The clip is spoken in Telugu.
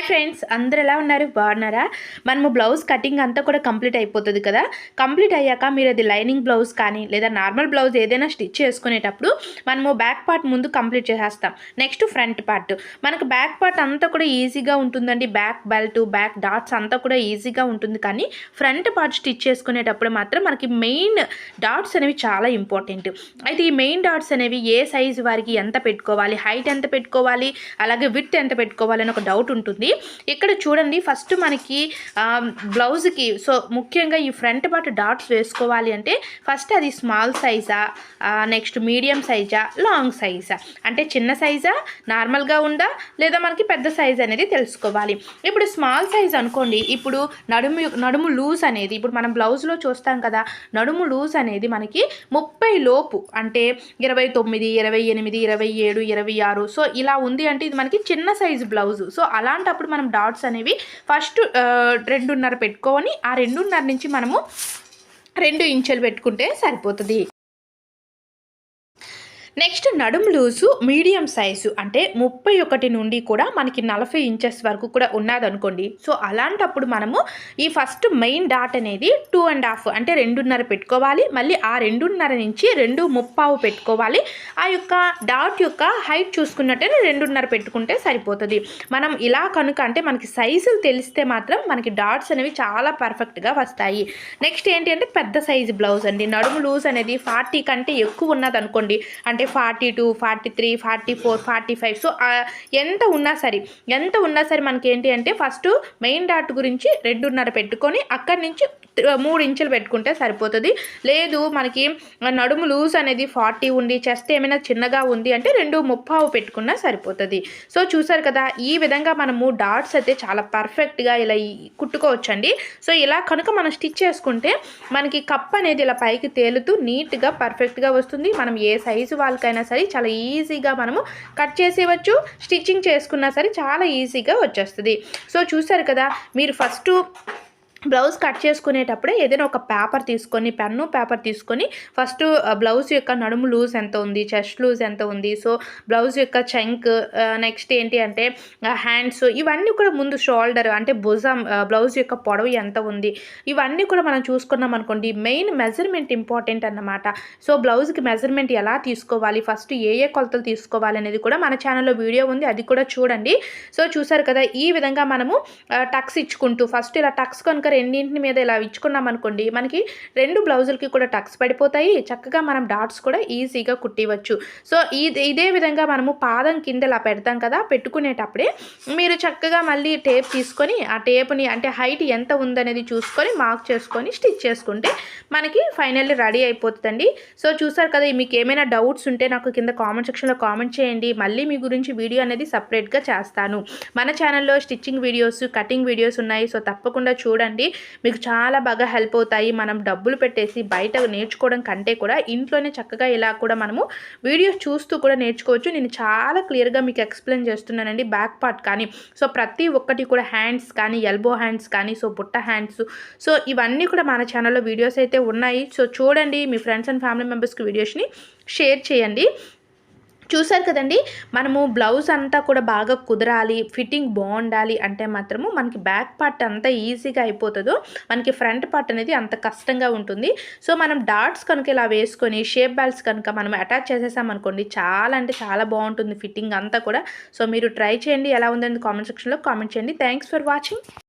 ఫ్రెండ్స్, అందరు ఎలా ఉన్నారు? బాగున్నారా? మనము బ్లౌజ్ కటింగ్ అంతా కూడా కంప్లీట్ అయిపోతుంది కదా. కంప్లీట్ అయ్యాక మీరు అది లైనింగ్ బ్లౌజ్ కానీ లేదా నార్మల్ బ్లౌజ్ ఏదైనా స్టిచ్ చేసుకునేటప్పుడు మనము బ్యాక్ పార్ట్ ముందు కంప్లీట్ చేసేస్తాం. Next front part. మనకు బ్యాక్ పార్ట్ అంతా కూడా ఈజీగా ఉంటుందండి. బ్యాక్ బెల్ట్, బ్యాక్ డాట్స్ అంతా కూడా ఈజీగా ఉంటుంది. కానీ ఫ్రంట్ పార్ట్ స్టిచ్ చేసుకునేటప్పుడు మాత్రం మనకి మెయిన్ డాట్స్ అనేవి చాలా ఇంపార్టెంట్. అయితే ఈ మెయిన్ డాట్స్ అనేవి ఏ సైజు వారికి ఎంత పెట్టుకోవాలి, హైట్ ఎంత పెట్టుకోవాలి, అలాగే విడ్త్ ఎంత పెట్టుకోవాలి అని ఒక డౌట్ ఉంటుంది. ఇక్కడ చూడండి, ఫస్ట్ మనకి బ్లౌజ్కి ముఖ్యంగా ఈ ఫ్రంట్ పార్ట్ డాట్స్ వేసుకోవాలి అంటే ఫస్ట్ అది స్మాల్ సైజా, నెక్స్ట్ మీడియం సైజా, లాంగ్ సైజా, అంటే చిన్న సైజా, నార్మల్గా ఉందా లేదా మనకి పెద్ద సైజ్ అనేది తెలుసుకోవాలి. ఇప్పుడు స్మాల్ సైజ్ అనుకోండి, ఇప్పుడు నడుము లూజ్ అనేది ఇప్పుడు మనం బ్లౌజ్లో చూస్తాం కదా, నడుము లూజ్ అనేది మనకి 30 లోపు, అంటే 29, 28, 27, 26 సో ఇలా ఉంది అంటే ఇది మనకి చిన్న సైజు బ్లౌజ్. సో అలాంటప్పుడు మనం డాట్స్ అనేవి ఫస్ట్ 2.5 పెట్టుకొని ఆ 2.5 నుంచి మనము 2 ఇంచులు పెట్టుకుంటే సరిపోతుంది. నెక్స్ట్ నడుము లూజు మీడియం సైజు, అంటే 31 నుండి కూడా మనకి 40 ఇంచెస్ వరకు కూడా ఉన్నదనుకోండి. సో అలాంటప్పుడు మనము ఈ ఫస్ట్ మెయిన్ డాట్ అనేది 2.5 అంటే 2.5 పెట్టుకోవాలి. మళ్ళీ ఆ 2.5 నుంచి 2.25 పెట్టుకోవాలి. ఆ యొక్క డాట్ యొక్క హైట్ చూసుకున్నట్టే 2.5 పెట్టుకుంటే సరిపోతుంది. మనం ఇలా కనుక అంటే మనకి సైజులు తెలిస్తే మాత్రం మనకి డాట్స్ అనేవి చాలా పర్ఫెక్ట్గా వస్తాయి. నెక్స్ట్ ఏంటి అంటే పెద్ద సైజు బ్లౌజ్ అండి. నడుము లూజ్ అనేది 40 కంటే ఎక్కువ ఉన్నదనుకోండి, అంటే 42, 43, 44, 45 సో ఎంత ఉన్నా సరే మనకి ఏంటి అంటే ఫస్ట్ మెయిన్ డాట్ గురించి 2.5 పెట్టుకొని అక్కడి నుంచి 3 ఇంచులు పెట్టుకుంటే సరిపోతుంది. లేదు మనకి నడుము లూజ్ అనేది 40 ఉండి చెస్ట్ ఏమైనా చిన్నగా ఉంది అంటే 2.25 పెట్టుకున్నా సరిపోతుంది. సో చూసారు కదా, ఈ విధంగా మనము డాట్స్ అయితే చాలా పర్ఫెక్ట్గా ఇలా కుట్టుకోవచ్చండి. సో ఇలా కనుక మనం స్టిచ్ చేసుకుంటే మనకి కప్ అనేది ఇలా పైకి తేలుతూ నీట్గా పర్ఫెక్ట్గా వస్తుంది. మనం ఏ సైజు వాళ్ళకైనా సరే చాలా ఈజీగా మనము కట్ చేసేవచ్చు, స్టిచ్చింగ్ చేసుకున్నా సరే చాలా ఈజీగా వచ్చేస్తుంది. సో చూసారు కదా, మీరు ఫస్ట్ బ్లౌజ్ కట్ చేసుకునేటప్పుడే ఏదైనా ఒక పేపర్ తీసుకొని, పెన్ను పేపర్ తీసుకొని ఫస్ట్ బ్లౌజ్ యొక్క నడుము లూజ్ ఎంత ఉంది, చెస్ట్ లూజ్ ఎంత ఉంది, సో బ్లౌజ్ యొక్క చంక్, నెక్స్ట్ ఏంటి అంటే హ్యాండ్స్, ఇవన్నీ కూడా ముందు షోల్డర్ అంటే భుజం, బ్లౌజ్ యొక్క పొడవు ఎంత ఉంది, ఇవన్నీ కూడా మనం చూసుకున్నాం అనుకోండి. మెయిన్ మెజర్మెంట్ ఇంపార్టెంట్ అన్నమాట. సో బ్లౌజ్కి మెజర్మెంట్ ఎలా తీసుకోవాలి, ఫస్ట్ ఏ కొలతలు తీసుకోవాలి అనేది కూడా మన ఛానల్లో వీడియో ఉంది, అది కూడా చూడండి. సో చూసారు కదా, ఈ విధంగా మనము టక్స్ ఇచ్చుకుంటూ ఫస్ట్ ఇలా టక్స్ కనుక రెండింటి మీద ఇలా ఇచ్చుకున్నాం అనుకోండి, మనకి 2 బ్లౌజులకి కూడా టక్స్ పడిపోతాయి. చక్కగా మనం డాట్స్ కూడా ఈజీగా కుట్టివచ్చు. సో ఇదే విధంగా మనము పాదం కింద ఇలా పెడతాం కదా, పెట్టుకునేటప్పుడే మీరు చక్కగా మళ్ళీ టేప్ తీసుకొని ఆ టేప్ని అంటే హైట్ ఎంత ఉందనేది చూసుకొని మార్క్ చేసుకొని స్టిచ్ చేసుకుంటే మనకి ఫైనల్లీ రెడీ అయిపోతుందండి. సో చూసారు కదా, మీకు ఏమైనా డౌట్స్ ఉంటే నాకు కింద కామెంట్ సెక్షన్లో కామెంట్ చేయండి. మళ్ళీ మీ గురించి వీడియో అనేది సపరేట్గా చేస్తాను. మన ఛానల్లో స్టిచ్చింగ్ వీడియోస్, కటింగ్ వీడియోస్ ఉన్నాయి. సో తప్పకుండా చూడండి, మీకు చాలా బాగా హెల్ప్ అవుతాయి. మనం డబ్బులు పెట్టేసి బయట నేర్చుకోవడం కంటే కూడా ఇంట్లోనే చక్కగా ఇలా కూడా మనము వీడియోస్ చూస్తూ కూడా నేర్చుకోవచ్చు. నేను చాలా క్లియర్గా మీకు ఎక్స్ప్లెయిన్ చేస్తున్నానండి. బ్యాక్ పార్ట్ కానీ సో ప్రతి ఒక్కటి కూడా, హ్యాండ్స్ కానీ, ఎల్బో హ్యాండ్స్ కానీ, సో బుట్ట హ్యాండ్స్, సో ఇవన్నీ కూడా మన ఛానల్లో వీడియోస్ అయితే ఉన్నాయి. సో చూడండి, మీ ఫ్రెండ్స్ అండ్ ఫ్యామిలీ మెంబర్స్కి వీడియోస్ని షేర్ చేయండి. చూసారు కదండి, మనము బ్లౌజ్ అంతా కూడా బాగా కుదరాలి, ఫిట్టింగ్ బాగుండాలి అంటే మాత్రము మనకి బ్యాక్ పార్ట్ అంతా ఈజీగా అయిపోతుందో, మనకి ఫ్రంట్ పార్ట్ అనేది అంత కష్టంగా ఉంటుంది. సో మనం డాట్స్ కనుక ఇలా వేసుకొని షేప్ బెల్ట్స్ కనుక మనం అటాచ్ చేసేసామనుకోండి, చాలా అంటే చాలా బాగుంటుంది ఫిట్టింగ్ అంతా కూడా. సో మీరు ట్రై చేయండి, ఎలా ఉందని కామెంట్ సెక్షన్లో కామెంట్ చేయండి. Thanks for watching.